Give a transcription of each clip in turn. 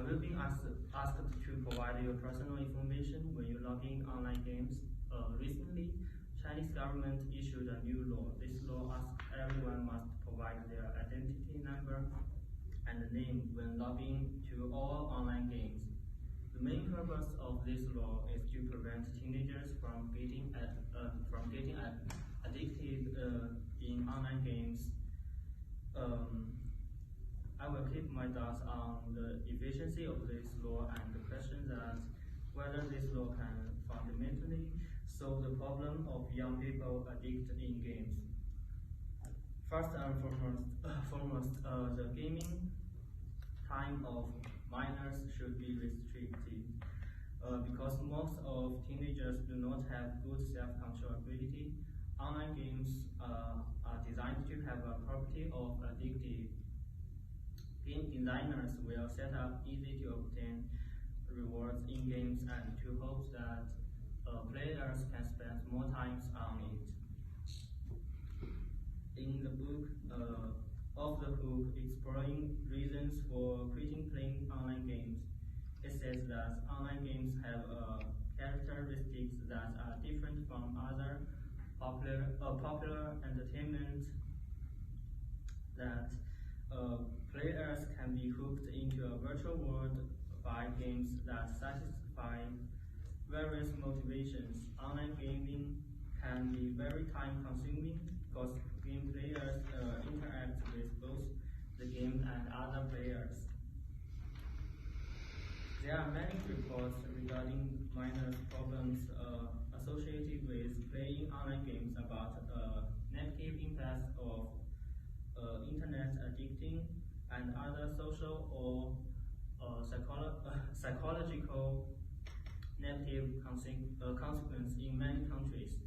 Have you been asked to provide your personal information when you log in online games? Recently, Chinese government issued a new law. This law asks everyone must provide their identity number and name when logging to all online games. The main purpose of this law is to prevent teenagers from getting addicted in online games. I will keep my doubts on the efficiency of this law and question that whether this law can fundamentally solve the problem of young people addicted in games. First and foremost, the gaming time of minors should be restricted because most of teenagers do not have good self-control ability. Online games are designed to have a property of addictive. Game designers will set up easy to obtain rewards in games and to hope that players can spend more time on it. In the book Off the Hook, Exploring Reasons for Quitting Playing Online Games, it says that online games have characteristics that are different from other popular entertainment, that players can be hooked into a virtual world by games that satisfy various motivations. Online gaming can be very time-consuming because game players interact with both the game and other players. There are many reports regarding minor problems associated with playing online games about negative impacts of internet addicting and other social or psychological negative consequences in many countries.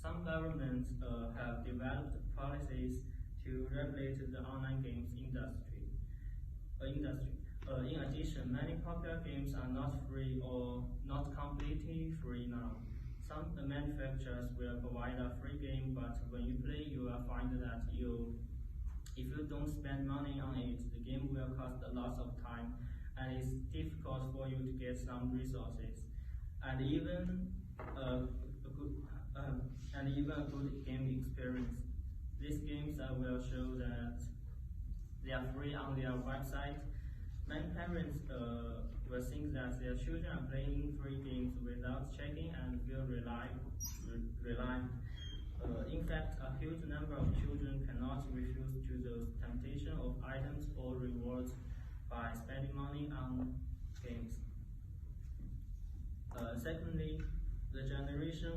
Some governments have developed policies to regulate the online games industry. In addition, many popular games are not free or not completely free now. Some manufacturers will provide a free game, but when you play, you will find that if you don't spend money on it, the game will cost a lot of time, and it's difficult for you to get some resources, and even a good game experience. These games will show that they are free on their website. Many parents will think that their children are playing free games without checking and feel reliant. In fact, a huge number of children cannot refuse to the temptation of items or rewards by spending money on games. Secondly, the generation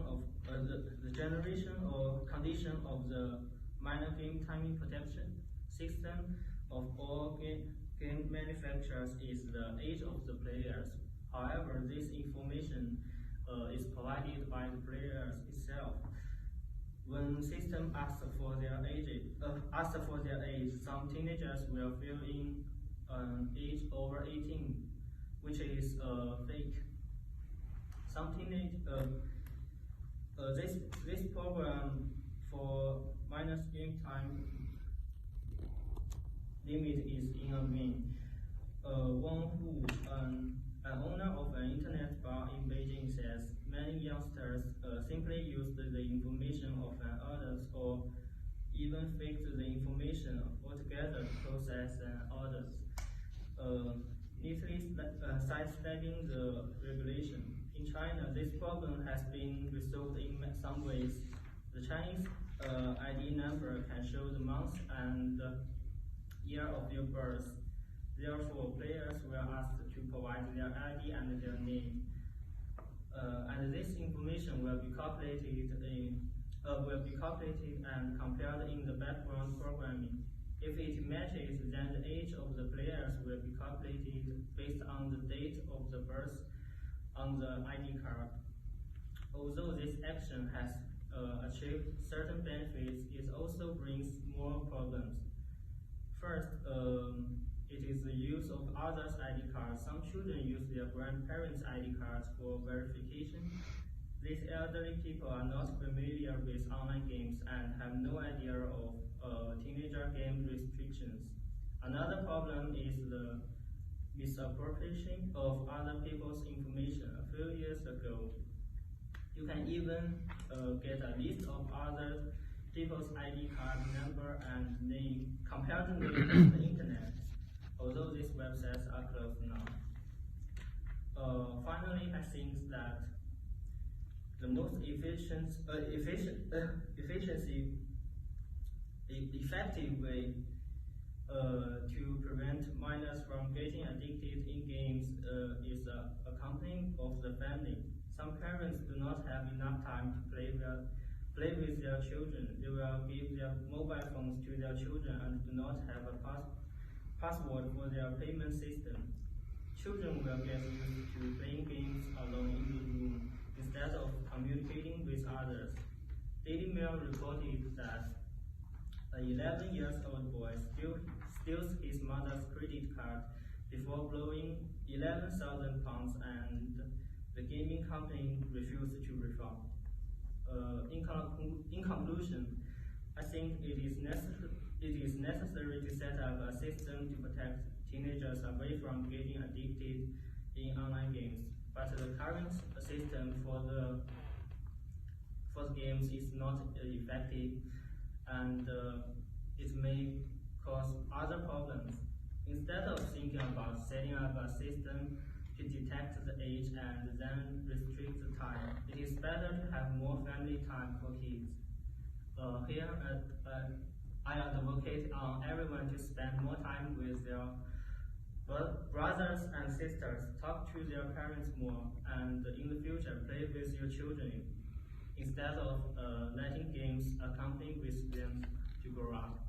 or condition of the minor game timing protection system of all game manufacturers is the age of the players. However, this information is provided by the players itself. When system asks for their age, some teenagers will fill in an age over 18, which is fake. Some this program for minor screen time limit is in a vain. Wang Hu, an owner of an internet bar in Beijing, says many youngsters simply use the information of an others or even fake the information altogether to process an orders, neatly sidestepping the regulation. In China, this problem has been resolved in some ways. The Chinese ID number can show the month and the year of your birth. Therefore, players were asked to provide their ID and their name, and this information will be calculated and compared in the background programming. If it matches, then the age of the players will be calculated based on the date of the birth on the ID card. Although this action has achieved certain benefits, it also brings more problems. First, it is the use of others' ID cards. Some children use their grandparents' ID cards for verification. These elderly people are not familiar with online games and have no idea of teenager game restrictions. Another problem is the misappropriation of other people's information a few years ago. You can even get a list of other people's ID card number and name, compare the name on the internet, although these websites are closed now. Finally, I think that the most effective way to prevent minors from getting addicted in games is accompanying of the family. Some parents do not have enough time to play with their children. They will give their mobile phones to their children and do not have a password for their payment system. Children will get used to playing games alone in the room instead of communicating with others. Daily Mail reported that an 11-year-old boy steals his mother's credit card before blowing £11,000 and the gaming company refused to refund. In conclusion, I think it is necessary to set up a system to protect teenagers away from getting addicted in online games. But the current system for the games is not effective, and it may cause other problems. Instead of thinking about setting up a system to detect the age and then restrict the time, it is better to have more family time for kids. Here, I advocate on everyone to spend more time with their brothers and sisters, talk to their parents more, and in the future play with your children instead of letting games accompany with them to grow up.